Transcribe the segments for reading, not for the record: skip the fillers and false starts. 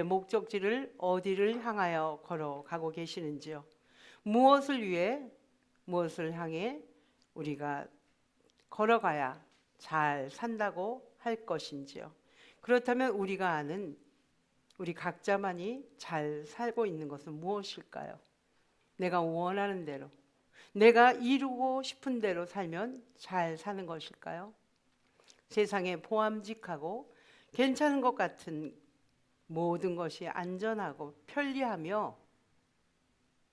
목적지를 어디를 향하여 걸어가고 계시는지요? 무엇을 위해, 무엇을 향해 우리가 걸어가야 잘 산다고 할 것인지요? 그렇다면 우리가 아는 우리 각자만이 잘 살고 있는 것은 무엇일까요? 내가 원하는 대로, 내가 이루고 싶은 대로 살면 잘 사는 것일까요? 세상에 보암직하고 괜찮은 것 같은 모든 것이 안전하고 편리하며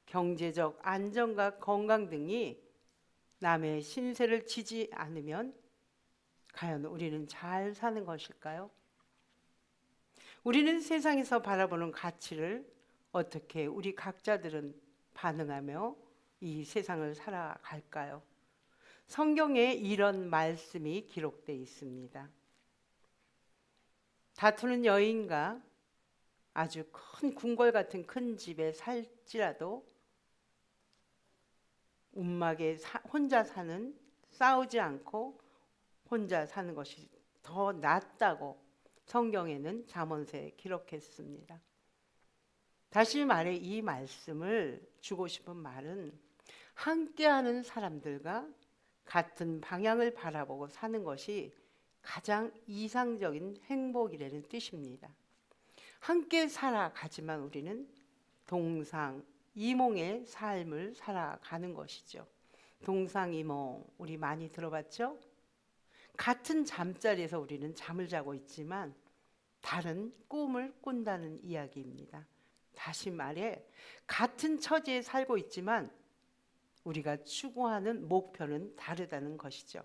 경제적 안정과 건강 등이 남의 신세를 지지 않으면 과연 우리는 잘 사는 것일까요? 우리는 세상에서 바라보는 가치를 어떻게 우리 각자들은 반응하며 이 세상을 살아갈까요? 성경에 이런 말씀이 기록되어 있습니다. 다투는 여인과 아주 큰 궁궐 같은 큰 집에 살지라도 움막에 혼자 사는, 싸우지 않고 혼자 사는 것이 더 낫다고 성경에는 잠언서에 기록했습니다. 다시 말해 이 말씀을 주고 싶은 말은 함께하는 사람들과 같은 방향을 바라보고 사는 것이 가장 이상적인 행복이라는 뜻입니다. 함께 살아가지만 우리는 동상이몽의 삶을 살아가는 것이죠. 동상이몽 우리 많이 들어봤죠? 같은 잠자리에서 우리는 잠을 자고 있지만 다른 꿈을 꾼다는 이야기입니다. 다시 말해 같은 처지에 살고 있지만 우리가 추구하는 목표는 다르다는 것이죠.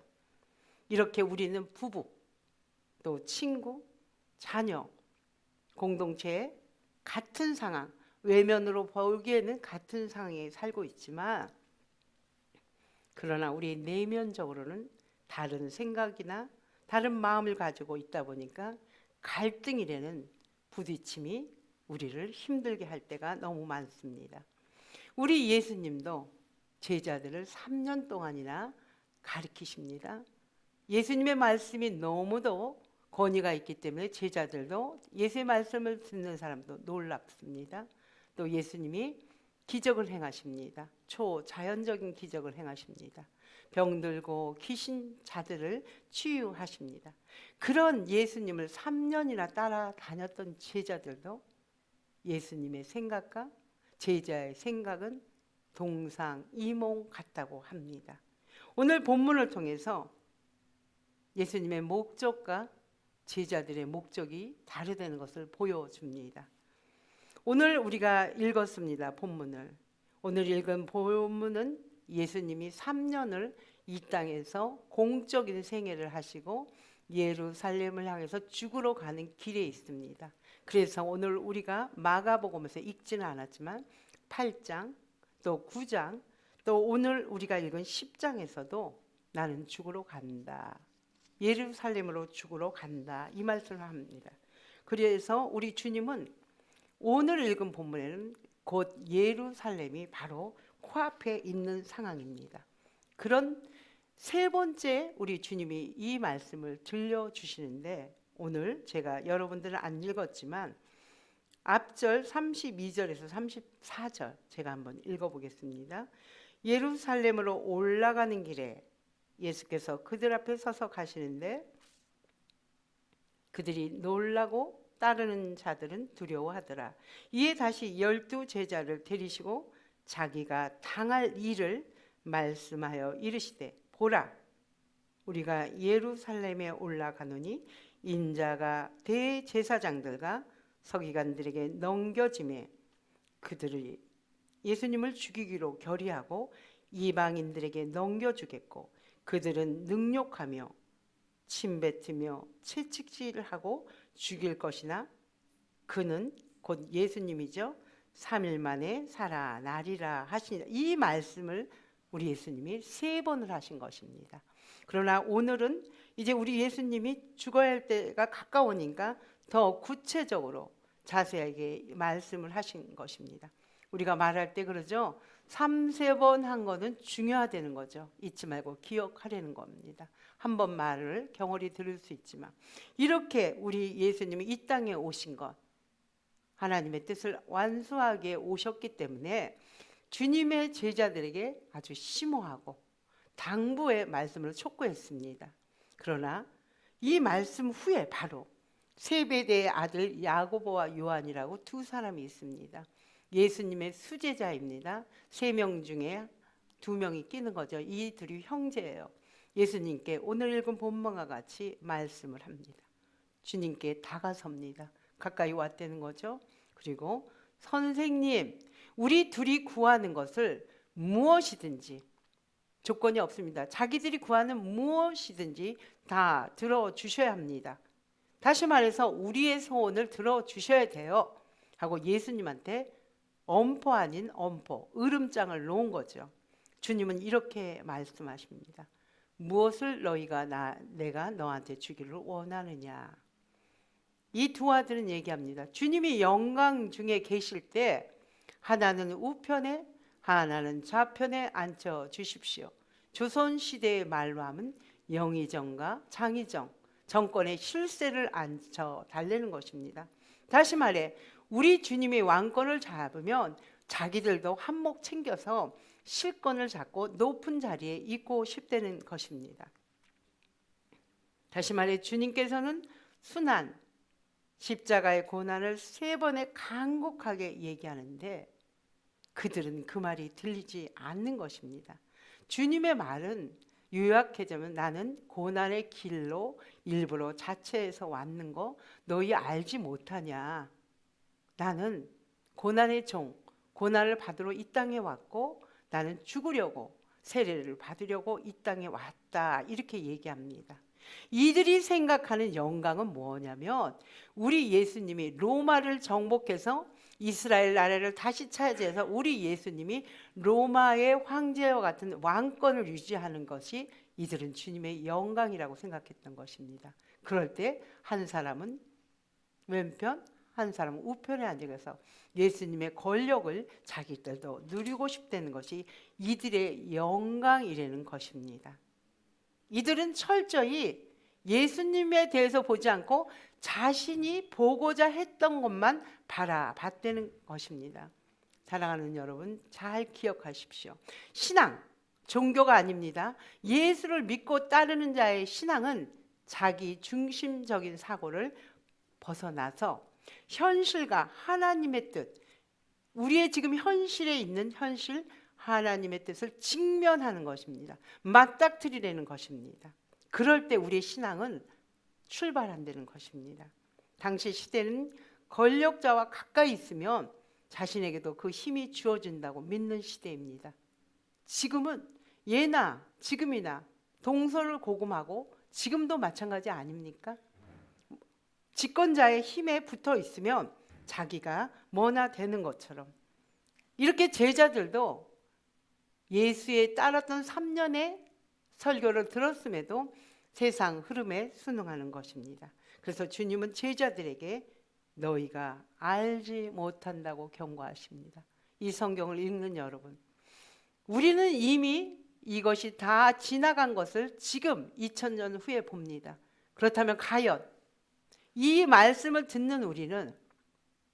이렇게 우리는 부부, 또 친구, 자녀, 공동체에 같은 상황, 외면으로 보기에는 같은 상황에 살고 있지만 그러나 우리 내면적으로는 다른 생각이나 다른 마음을 가지고 있다 보니까 갈등이라는 부딪힘이 우리를 힘들게 할 때가 너무 많습니다. 우리 예수님도 제자들을 3년 동안이나 가르치십니다. 예수님의 말씀이 너무도 권위가 있기 때문에 제자들도 예수의 말씀을 듣는 사람도 놀랍습니다. 또 예수님이 기적을 행하십니다. 초자연적인 기적을 행하십니다. 병들고 귀신 자들을 치유하십니다. 그런 예수님을 3년이나 따라다녔던 제자들도 예수님의 생각과 제자의 생각은 동상이몽 같다고 합니다. 오늘 본문을 통해서 예수님의 목적과 제자들의 목적이 다르다는 것을 보여줍니다. 오늘 우리가 읽었습니다. 본문을. 오늘 읽은 본문은 예수님이 3년을 이 땅에서 공적인 생애를 하시고 예루살렘을 향해서 죽으러 가는 길에 있습니다. 그래서 오늘 우리가 마가복음에서 읽지는 않았지만 8장 또 9장 또 오늘 우리가 읽은 10장에서도 나는 죽으러 간다. 예루살렘으로 죽으러 간다. 이 말씀을 합니다. 그래서 우리 주님은 오늘 읽은 본문에는 곧 예루살렘이 바로 코앞에 있는 상황입니다. 그런 세 번째 우리 주님이 이 말씀을 들려주시는데 오늘 제가 여러분들은 안 읽었지만 앞절 32절에서 34절 제가 한번 읽어보겠습니다. 예루살렘으로 올라가는 길에 예수께서 그들 앞에 서서 가시는데 그들이 놀라고 따르는 자들은 두려워하더라. 이에 다시 12 제자를 데리시고 자기가 당할 일을 말씀하여 이르시되 보라 우리가 예루살렘에 올라가노니 인자가 대제사장들과 서기관들에게 넘겨짐에 그들이 예수님을 죽이기로 결의하고 이방인들에게 넘겨주겠고 그들은 능욕하며 침뱉으며 채찍질을 하고 죽일 것이나 그는 곧 예수님이죠. 3일 만에 살아나리라 하시니라. 이 말씀을 우리 예수님이 3번을 하신 것입니다. 그러나 오늘은 이제 우리 예수님이 죽어야 할 때가 가까우니까 더 구체적으로 자세하게 말씀을 하신 것입니다. 우리가 말할 때 그러죠. 3~4번 한 거는 중요하다는 거죠. 잊지 말고 기억하려는 겁니다. 한 번 말을 경홀히 들을 수 있지만 이렇게 우리 예수님이 이 땅에 오신 것 하나님의 뜻을 완수하게 오셨기 때문에 주님의 제자들에게 아주 심오하고 당부의 말씀을 촉구했습니다. 그러나 이 말씀 후에 바로 세베대의 아들 야고보와 요한이라고 두 사람이 있습니다. 예수님의 수제자입니다. 3명 중에 2명이 끼는 거죠. 이 둘이 형제예요. 예수님께 오늘 읽은 본문과 같이 말씀을 합니다. 주님께 다가섭니다. 가까이 왔다는 거죠. 그리고 선생님, 우리 둘이 구하는 것을 무엇이든지, 조건이 없습니다. 자기들이 구하는 무엇이든지 다 들어주셔야 합니다. 다시 말해서 우리의 소원을 들어주셔야 돼요 하고 예수님한테 엄포 아닌 엄포, 으름장을 놓은 거죠. 주님은 이렇게 말씀하십니다. 무엇을 내가 너한테 주기를 원하느냐. 이 두 아들은 얘기합니다. 주님이 영광 중에 계실 때 하나는 우편에 하나는 좌편에 앉혀 주십시오. 조선시대의 말로 하면 영의정과 장의정, 정권의 실세를 앉혀 달래는 것입니다. 다시 말해 우리 주님이 왕권을 잡으면 자기들도 한몫 챙겨서 실권을 잡고 높은 자리에 있고 싶다는 것입니다. 다시 말해 주님께서는 순환, 십자가의 고난을 3번에 간곡하게 얘기하는데 그들은 그 말이 들리지 않는 것입니다. 주님의 말은 요약하자면 나는 고난의 길로 일부러 자체해서 왔는 거 너희 알지 못하냐. 나는 고난의 종, 고난을 받으러 이 땅에 왔고 나는 죽으려고 세례를 받으려고 이 땅에 왔다. 이렇게 얘기합니다. 이들이 생각하는 영광은 뭐냐면 우리 예수님이 로마를 정복해서 이스라엘 나라를 다시 차지해서 우리 예수님이 로마의 황제와 같은 왕권을 유지하는 것이 이들은 주님의 영광이라고 생각했던 것입니다. 그럴 때 한 사람은 왼편, 한 사람은 우편에 앉아서 예수님의 권력을 자기들도 누리고 싶다는 것이 이들의 영광이라는 것입니다. 이들은 철저히 예수님에 대해서 보지 않고 자신이 보고자 했던 것만 바라봤다는 것입니다. 사랑하는 여러분, 잘 기억하십시오. 신앙, 종교가 아닙니다. 예수를 믿고 따르는 자의 신앙은 자기 중심적인 사고를 벗어나서 현실과 하나님의 뜻, 우리의 지금 현실에 있는 현실, 하나님의 뜻을 직면하는 것입니다. 맞닥뜨리려는 것입니다. 그럴 때 우리의 신앙은 출발한다는 것입니다. 당시 시대는 권력자와 가까이 있으면 자신에게도 그 힘이 주어진다고 믿는 시대입니다. 지금은 예나 지금이나 동서를 고금하고 지금도 마찬가지 아닙니까? 집권자의 힘에 붙어 있으면 자기가 뭐나 되는 것처럼 이렇게 제자들도 예수에 따랐던 3년의 설교를 들었음에도 세상 흐름에 순응하는 것입니다. 그래서 주님은 제자들에게 너희가 알지 못한다고 경고하십니다. 이 성경을 읽는 여러분, 우리는 이미 이것이 다 지나간 것을 지금 2000년 후에 봅니다. 그렇다면 과연 이 말씀을 듣는 우리는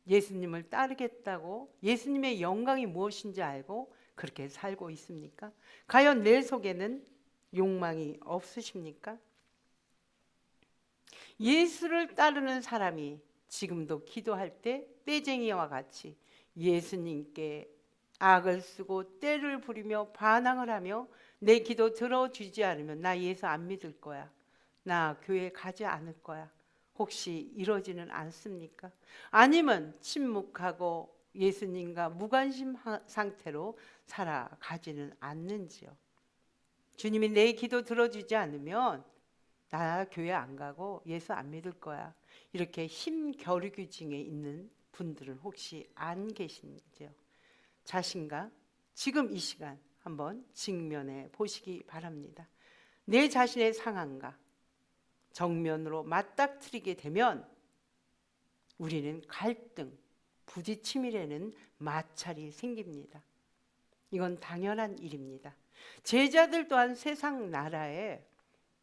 예수님을 따르겠다고 예수님의 영광이 무엇인지 알고 그렇게 살고 있습니까? 과연 내 속에는 욕망이 없으십니까? 예수를 따르는 사람이 지금도 기도할 때 떼쟁이와 같이 예수님께 악을 쓰고 떼를 부리며 반항을 하며 내 기도 들어주지 않으면 나 예수 안 믿을 거야. 나 교회 가지 않을 거야. 혹시 이러지는 않습니까? 아니면 침묵하고 예수님과 무관심 상태로 살아가지는 않는지요? 주님이 내 기도 들어주지 않으면 나 교회 안 가고 예수 안 믿을 거야. 이렇게 힘겨루기 중에 있는 분들은 혹시 안 계신지요? 자신과 지금 이 시간 한번 직면해 보시기 바랍니다. 내 자신의 상황과 정면으로 맞닥뜨리게 되면 우리는 갈등, 부딪힘이라는 마찰이 생깁니다. 이건 당연한 일입니다. 제자들 또한 세상 나라의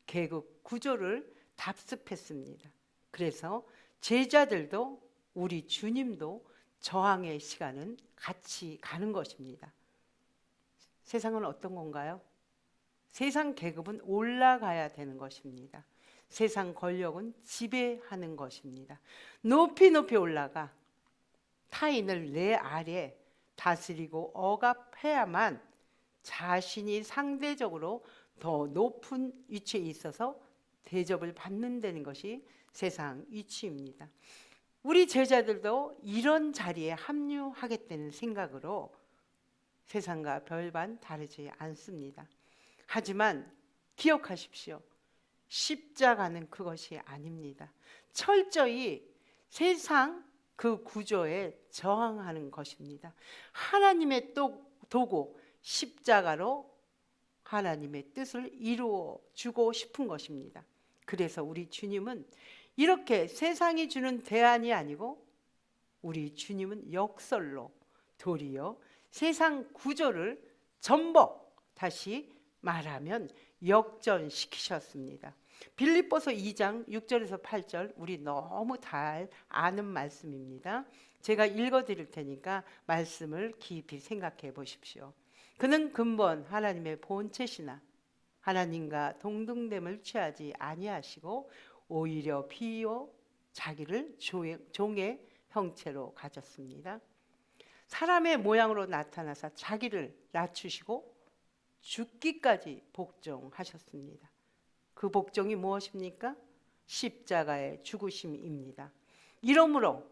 계급 구조를 답습했습니다. 그래서 제자들도 우리 주님도 저항의 시간은 같이 가는 것입니다. 세상은 어떤 건가요? 세상 계급은 올라가야 되는 것입니다. 세상 권력은 지배하는 것입니다. 높이 높이 올라가 타인을 내 아래 다스리고 억압해야만 자신이 상대적으로 더 높은 위치에 있어서 대접을 받는다는 것이 세상 이치입니다. 우리 제자들도 이런 자리에 합류하겠다는 생각으로 세상과 별반 다르지 않습니다. 하지만 기억하십시오. 십자가는 그것이 아닙니다. 철저히 세상 그 구조에 저항하는 것입니다. 하나님의 도구 십자가로 하나님의 뜻을 이루어 주고 싶은 것입니다. 그래서 우리 주님은 이렇게 세상이 주는 대안이 아니고 우리 주님은 역설로 도리어 세상 구조를 전복, 다시 말하면 역전시키셨습니다. 빌립보서 2장 6절에서 8절 우리 너무 잘 아는 말씀입니다. 제가 읽어드릴 테니까 말씀을 깊이 생각해 보십시오. 그는 근본 하나님의 본체시나 하나님과 동등됨을 취하지 아니하시고 오히려 비어 자기를 종의 형체로 가졌습니다. 사람의 모양으로 나타나사 자기를 낮추시고 죽기까지 복종하셨습니다. 그 복종이 무엇입니까? 십자가의 죽으심입니다. 이러므로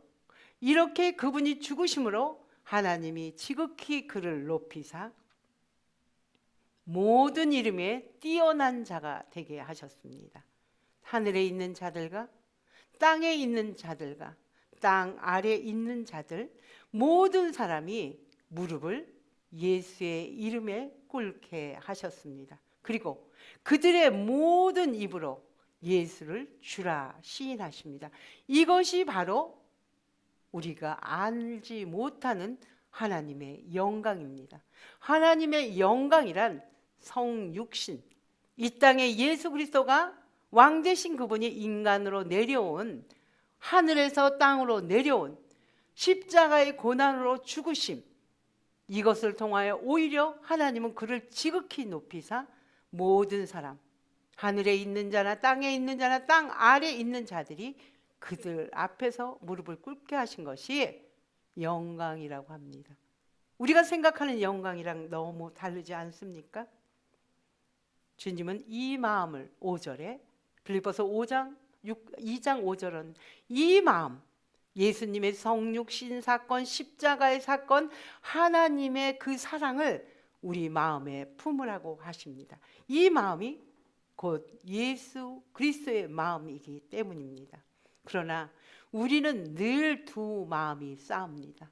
이렇게 그분이 죽으심으로 하나님이 지극히 그를 높이사 모든 이름에 뛰어난 자가 되게 하셨습니다. 하늘에 있는 자들과 땅에 있는 자들과 땅 아래에 있는 자들 모든 사람이 무릎을 예수의 이름에 꿇게 하셨습니다. 그리고 그들의 모든 입으로 예수를 주라 시인하십니다. 이것이 바로 우리가 알지 못하는 하나님의 영광입니다. 하나님의 영광이란 성육신, 이 땅에 예수 그리스도가 왕 되신 그분이 인간으로 내려온, 하늘에서 땅으로 내려온 십자가의 고난으로 죽으심, 이것을 통하여 오히려 하나님은 그를 지극히 높이사 모든 사람, 하늘에 있는 자나 땅에 있는 자나 땅 아래에 있는 자들이 그들 앞에서 무릎을 꿇게 하신 것이 영광이라고 합니다. 우리가 생각하는 영광이랑 너무 다르지 않습니까? 주님은 이 마음을 5절에 빌립보서 2장 5절은 이 마음, 예수님의 성육신 사건, 십자가의 사건, 하나님의 그 사랑을 우리 마음에 품으라고 하십니다. 이 마음이 곧 예수 그리스도의 마음이기 때문입니다. 그러나 우리는 늘 두 마음이 싸웁니다.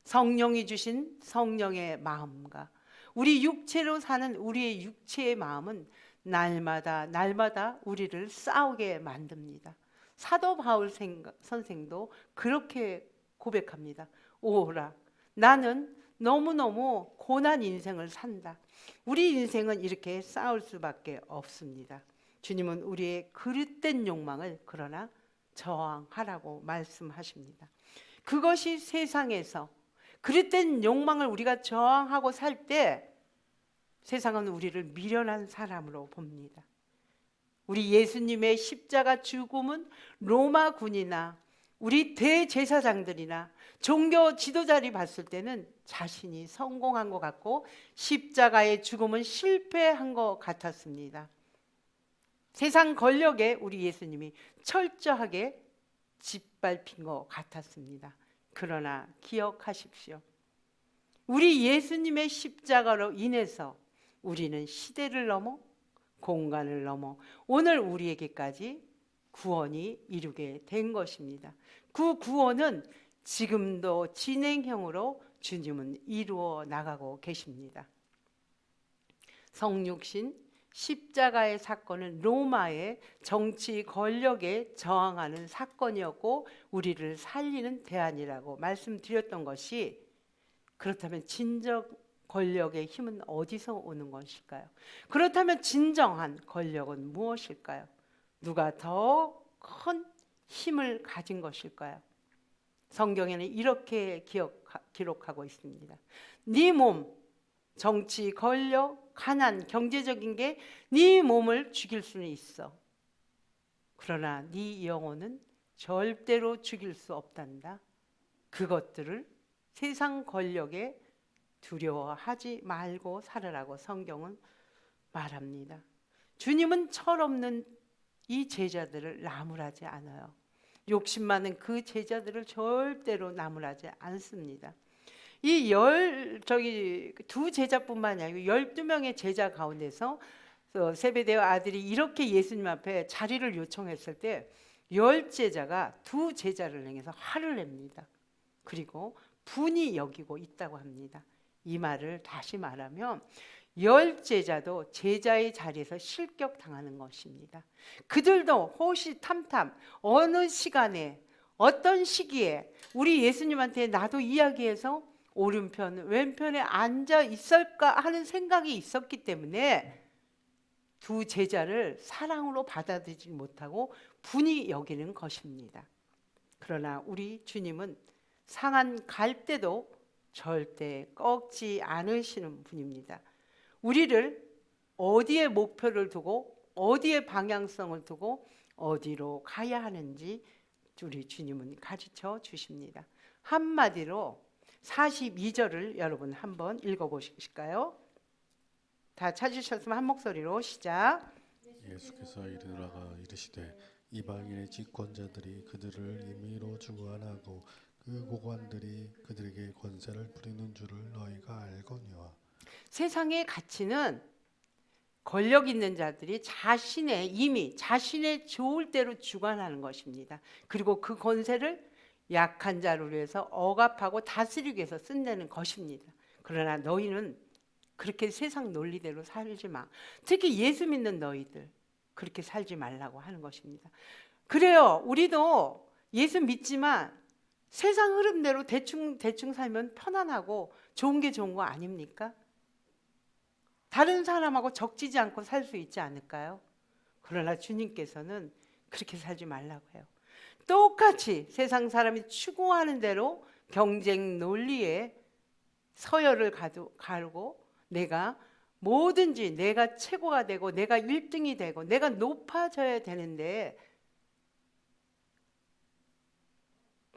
성령이 주신 성령의 마음과 우리 육체로 사는 우리의 육체의 마음은 날마다 우리를 싸우게 만듭니다. 사도 바울 선생도 그렇게 고백합니다. 오라, 나는 너무너무 고난 인생을 산다. 우리 인생은 이렇게 싸울 수밖에 없습니다. 주님은 우리의 그릇된 욕망을 그러나 저항하라고 말씀하십니다. 그것이 세상에서 그릇된 욕망을 우리가 저항하고 살 때 세상은 우리를 미련한 사람으로 봅니다. 우리 예수님의 십자가 죽음은 로마 군이나 우리 대제사장들이나 종교 지도자들이 봤을 때는 자신이 성공한 것 같고 십자가의 죽음은 실패한 것 같았습니다. 세상 권력에 우리 예수님이 철저하게 짓밟힌 것 같았습니다. 그러나 기억하십시오. 우리 예수님의 십자가로 인해서 우리는 시대를 넘어 공간을 넘어 오늘 우리에게까지 구원이 이루게 된 것입니다. 그 구원은 지금도 진행형으로 주님은 이루어 나가고 계십니다. 성육신 십자가의 사건은 로마의 정치 권력에 저항하는 사건이었고 우리를 살리는 대안이라고 말씀드렸던 것이, 그렇다면 진정 권력의 힘은 어디서 오는 것일까요? 그렇다면 진정한 권력은 무엇일까요? 누가 더 큰 힘을 가진 것일까요? 성경에는 이렇게 기록하고 있습니다. 네 몸, 정치, 권력, 가난, 경제적인 게 네 몸을 죽일 수는 있어. 그러나 네 영혼은 절대로 죽일 수 없단다. 그것들을 세상 권력에 두려워하지 말고 살으라고 성경은 말합니다. 주님은 철없는 이 제자들을 나무라지 않아요. 욕심 많은 그 제자들을 절대로 나무라지 않습니다. 이 두 제자뿐만이 아니고 12명의 제자 가운데서 세베대의 아들이 이렇게 예수님 앞에 자리를 요청했을 때 10제자가 두 제자를 향해서 화를 냅니다. 그리고 분이 여기고 있다고 합니다. 이 말을 다시 말하면 10제자도 제자의 자리에서 실격당하는 것입니다. 그들도 호시탐탐 어느 시간에 어떤 시기에 우리 예수님한테 나도 이야기해서 오른편 왼편에 앉아 있을까 하는 생각이 있었기 때문에 두 제자를 사랑으로 받아들이지 못하고 분이 여기는 것입니다. 그러나 우리 주님은 상한 갈대도 절대 꺾지 않으시는 분입니다. 우리를 어디에 목표를 두고 어디에 방향성을 두고 어디로 가야 하는지 우리 주님은 가르쳐 주십니다. 한마디로 42절을 여러분 한번 읽어보실까요? 다 찾으셨으면 한 목소리로 시작. 예수께서 이르다가 이르시되 이방인의 집권자들이 그들을 임의로 주관하고 그 고관들이 그들에게 권세를 부리는 줄을 너희가 알거니와. 세상의 가치는 권력 있는 자들이 자신의 좋을 대로 주관하는 것입니다. 그리고 그 권세를 약한 자를 위해서 억압하고 다스리기 위해서 쓴다는 것입니다. 그러나 너희는 그렇게 세상 논리대로 살지 마. 특히 예수 믿는 너희들 그렇게 살지 말라고 하는 것입니다. 그래요. 우리도 예수 믿지만 세상 흐름대로 대충 살면 편안하고 좋은 게 좋은 거 아닙니까? 다른 사람하고 적지지 않고 살 수 있지 않을까요? 그러나 주님께서는 그렇게 살지 말라고 해요. 똑같이 세상 사람이 추구하는 대로 경쟁 논리에 서열을 가르고 내가 뭐든지 내가 최고가 되고 내가 1등이 되고 내가 높아져야 되는데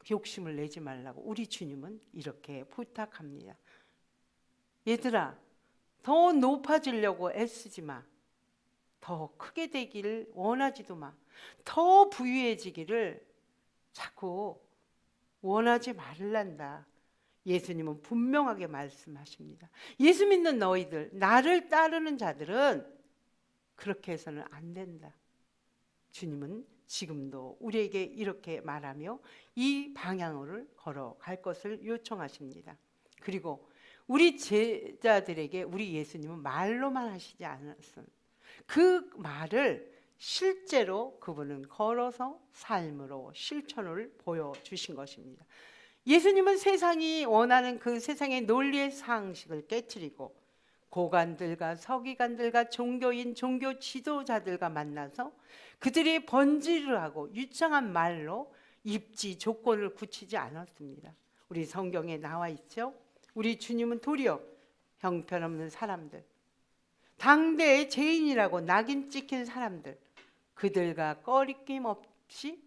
욕심을 내지 말라고 우리 주님은 이렇게 부탁합니다. 얘들아, 더 높아지려고 애쓰지 마. 더 크게 되기를 원하지도 마. 더 부유해지기를 자꾸 원하지 말란다. 예수님은 분명하게 말씀하십니다. 예수 믿는 너희들, 나를 따르는 자들은 그렇게 해서는 안 된다. 주님은 지금도 우리에게 이렇게 말하며 이 방향으로 걸어갈 것을 요청하십니다. 그리고 우리 제자들에게 우리 예수님은 말로만 하시지 않았습니다. 그 말을 실제로 그분은 걸어서 삶으로 실천을 보여주신 것입니다. 예수님은 세상이 원하는 그 세상의 논리의 상식을 깨트리고 고관들과 서기관들과 종교인, 종교 지도자들과 만나서 그들이 번지르하고 유창한 말로 입지 조건을 굳히지 않았습니다. 우리 성경에 나와 있죠. 우리 주님은 도리어 형편없는 사람들, 당대의 죄인이라고 낙인 찍힌 사람들, 그들과 꺼리낌 없이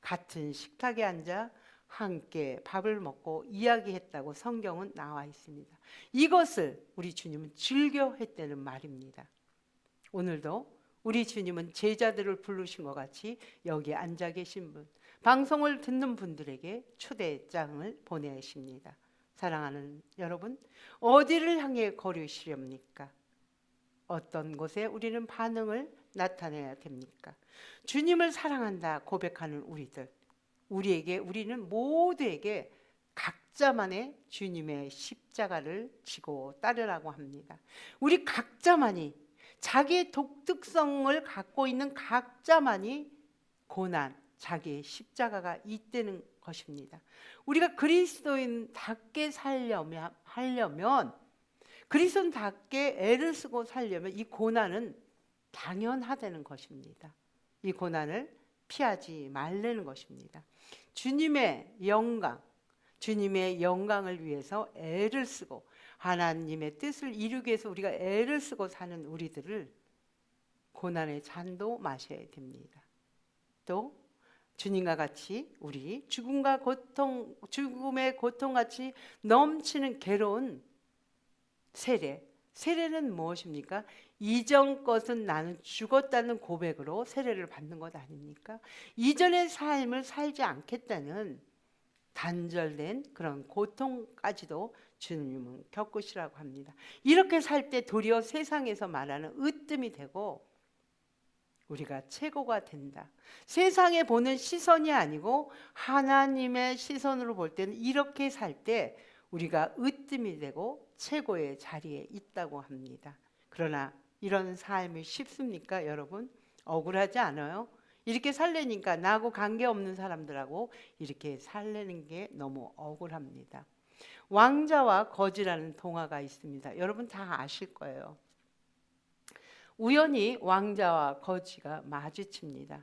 같은 식탁에 앉아 함께 밥을 먹고 이야기했다고 성경은 나와 있습니다. 이것을 우리 주님은 즐겨했다는 말입니다. 오늘도 우리 주님은 제자들을 부르신 것 같이 여기 앉아 계신 분, 방송을 듣는 분들에게 초대장을 보내십니다. 사랑하는 여러분, 어디를 향해 걸으시렵니까? 어떤 곳에 우리는 반응을 나타내야 됩니까? 주님을 사랑한다 고백하는 우리는 모두에게 각자만의 주님의 십자가를 지고 따르라고 합니다. 우리 각자만이 자기의 독특성을 갖고 있는 각자만이 고난, 자기의 십자가가 있다는 것입니다. 우리가 그리스도인답게 하려면 그리스도인답게 애를 쓰고 살려면 이 고난은 당연하다는 것입니다. 이 고난을 피하지 말라는 것입니다. 주님의 영광, 주님의 영광을 위해서 애를 쓰고 하나님의 뜻을 이루기 위해서 우리가 애를 쓰고 사는 우리들을 고난의 잔도 마셔야 됩니다. 또 주님과 같이 우리 죽음과 고통, 죽음의 고통같이 넘치는 괴로운 세례. 세례는 무엇입니까? 이전 것은 나는 죽었다는 고백으로 세례를 받는 것 아닙니까? 이전의 삶을 살지 않겠다는 단절된 그런 고통까지도 주님은 겪으시라고 합니다. 이렇게 살 때 도리어 세상에서 말하는 으뜸이 되고 우리가 최고가 된다. 세상에 보는 시선이 아니고 하나님의 시선으로 볼 때는 이렇게 살 때 우리가 으뜸이 되고 최고의 자리에 있다고 합니다. 그러나 이런 삶이 쉽습니까, 여러분? 억울하지 않아요? 이렇게 살려니까 나하고 관계없는 사람들하고 이렇게 살려는 게 너무 억울합니다. 왕자와 거지라는 동화가 있습니다. 여러분 다 아실 거예요. 우연히 왕자와 거지가 마주칩니다.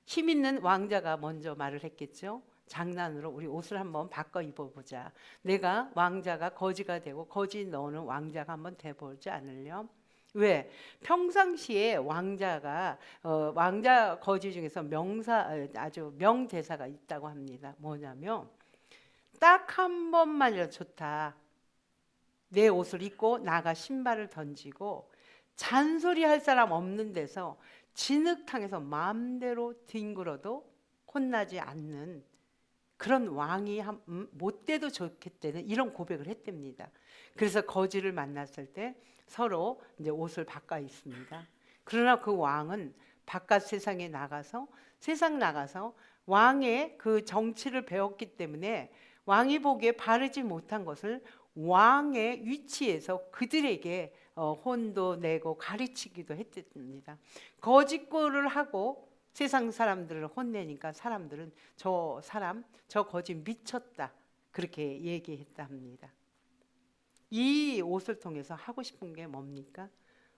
힘 있는 왕자가 먼저 말을 했겠죠. 장난으로 우리 옷을 한번 바꿔 입어보자. 내가 왕자가 거지가 되고 거지 너는 왕자가 한번 돼보지 않으렴? 왜? 평상시에 왕자가 왕자 거지 중에서 아주 명대사가 있다고 합니다. 뭐냐면 딱 한 번만이라도 좋다. 내 옷을 입고 나가 신발을 던지고 잔소리할 사람 없는 데서 진흙탕에서 마음대로 뒹굴어도 혼나지 않는 그런 왕이 못 돼도 좋겠다는 이런 고백을 했답니다. 그래서 거지를 만났을 때 서로 이제 옷을 바꿔 입습니다. 그러나 그 왕은 바깥 세상에 나가서 왕의 그 정치를 배웠기 때문에 왕이 보기에 바르지 못한 것을 왕의 위치에서 그들에게 혼도 내고 가르치기도 했답니다. 거짓골을 하고 세상 사람들을 혼내니까 사람들은 저 거짓 미쳤다 그렇게 얘기했다 합니다. 이 옷을 통해서 하고 싶은 게 뭡니까?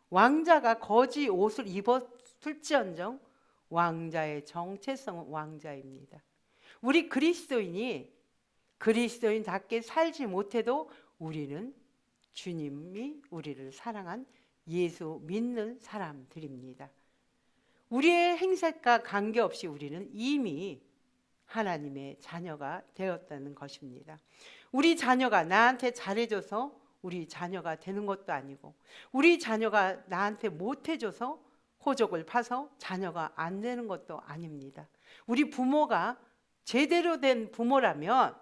왕자가 거짓 옷을 입었을지언정 왕자의 정체성은 왕자입니다. 우리 그리스도인답게 살지 못해도 우리는 주님이 우리를 사랑한 예수 믿는 사람들입니다. 우리의 행색과 관계없이 우리는 이미 하나님의 자녀가 되었다는 것입니다. 우리 자녀가 나한테 잘해줘서 우리 자녀가 되는 것도 아니고 우리 자녀가 나한테 못해줘서 호적을 파서 자녀가 안 되는 것도 아닙니다. 우리 부모가 제대로 된 부모라면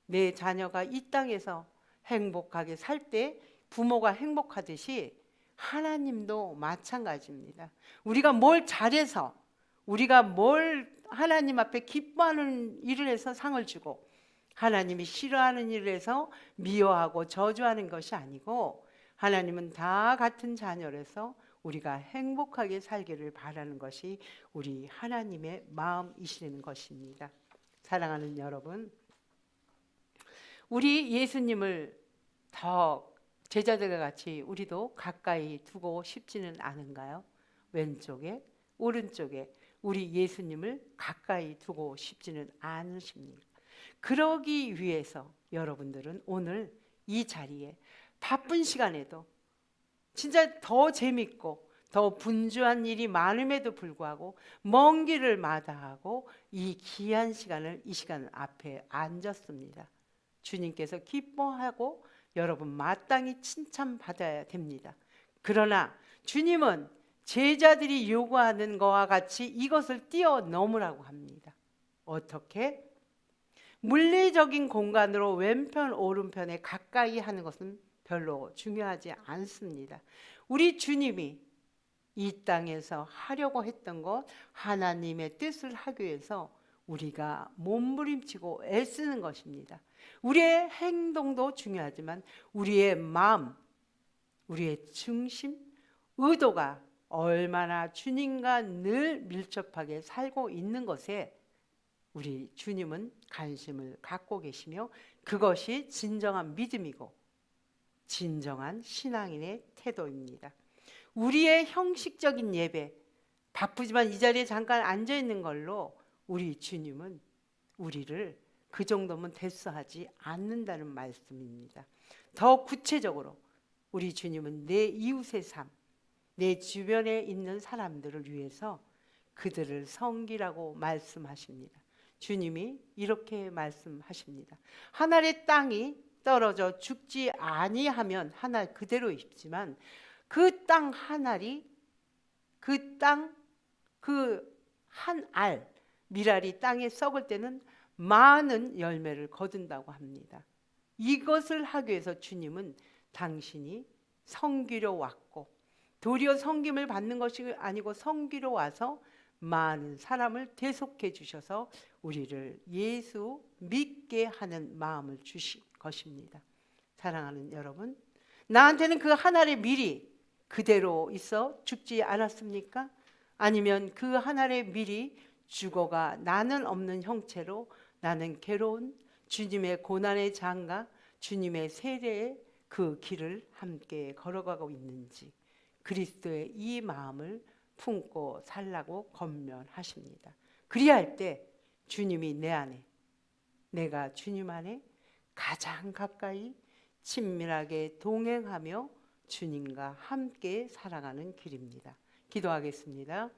내 자녀가 이 땅에서 행복하게 살 때 부모가 행복하듯이 하나님도 마찬가지입니다. 우리가 뭘 잘해서 우리가 뭘 하나님 앞에 기뻐하는 일을 해서 상을 주고 하나님이 싫어하는 일을 해서 미워하고 저주하는 것이 아니고 하나님은 다 같은 자녀라서 우리가 행복하게 살기를 바라는 것이 우리 하나님의 마음이시는 것입니다. 사랑하는 여러분, 우리 예수님을 더 제자들과 같이 우리도 가까이 두고 싶지는 않은가요? 왼쪽에 오른쪽에 우리 예수님을 가까이 두고 싶지는 않으십니까? 그러기 위해서 여러분들은 오늘 이 자리에 바쁜 시간에도 진짜 더 재밌고 더 분주한 일이 많음에도 불구하고 먼 길을 마다하고 이 귀한 시간을 이 시간 앞에 앉았습니다. 주님께서 기뻐하고 여러분 마땅히 칭찬받아야 됩니다. 그러나 주님은 제자들이 요구하는 것과 같이 이것을 뛰어넘으라고 합니다. 어떻게? 물리적인 공간으로 왼편 오른편에 가까이 하는 것은 별로 중요하지 않습니다. 우리 주님이 이 땅에서 하려고 했던 것 하나님의 뜻을 하기 위해서 우리가 몸부림치고 애쓰는 것입니다. 우리의 행동도 중요하지만 우리의 마음, 우리의 중심, 의도가 얼마나 주님과 늘 밀접하게 살고 있는 것에 우리 주님은 관심을 갖고 계시며 그것이 진정한 믿음이고 진정한 신앙인의 태도입니다. 우리의 형식적인 예배, 바쁘지만 이 자리에 잠깐 앉아 있는 걸로 우리 주님은 우리를 그 정도면 됐어 하지 않는다는 말씀입니다. 더 구체적으로 우리 주님은 내 이웃의 삶, 내 주변에 있는 사람들을 위해서 그들을 섬기라고 말씀하십니다. 주님이 이렇게 말씀하십니다. 하늘의 땅이 떨어져 죽지 아니하면 하늘 그대로 있지만 그 땅 하늘이 그 땅 그 한 알 미랄이 땅에 썩을 때는 많은 열매를 거둔다고 합니다. 이것을 하기 위해서 주님은 당신이 섬기러 왔고 도리어 섬김을 받는 것이 아니고 섬기러 와서 많은 사람을 대속해 주셔서 우리를 예수 믿게 하는 마음을 주신 것입니다. 사랑하는 여러분, 나한테는 그 하늘의 밀이 그대로 있어 죽지 않았습니까? 아니면 그 하늘의 밀이 죽어가 나는 없는 형체로 나는 괴로운 주님의 고난의 장과 주님의 세례의 그 길을 함께 걸어가고 있는지 그리스도의 이 마음을 품고 살라고 권면하십니다. 그리할 때 주님이 내 안에, 내가 주님 안에 가장 가까이 친밀하게 동행하며 주님과 함께 살아가는 길입니다. 기도하겠습니다.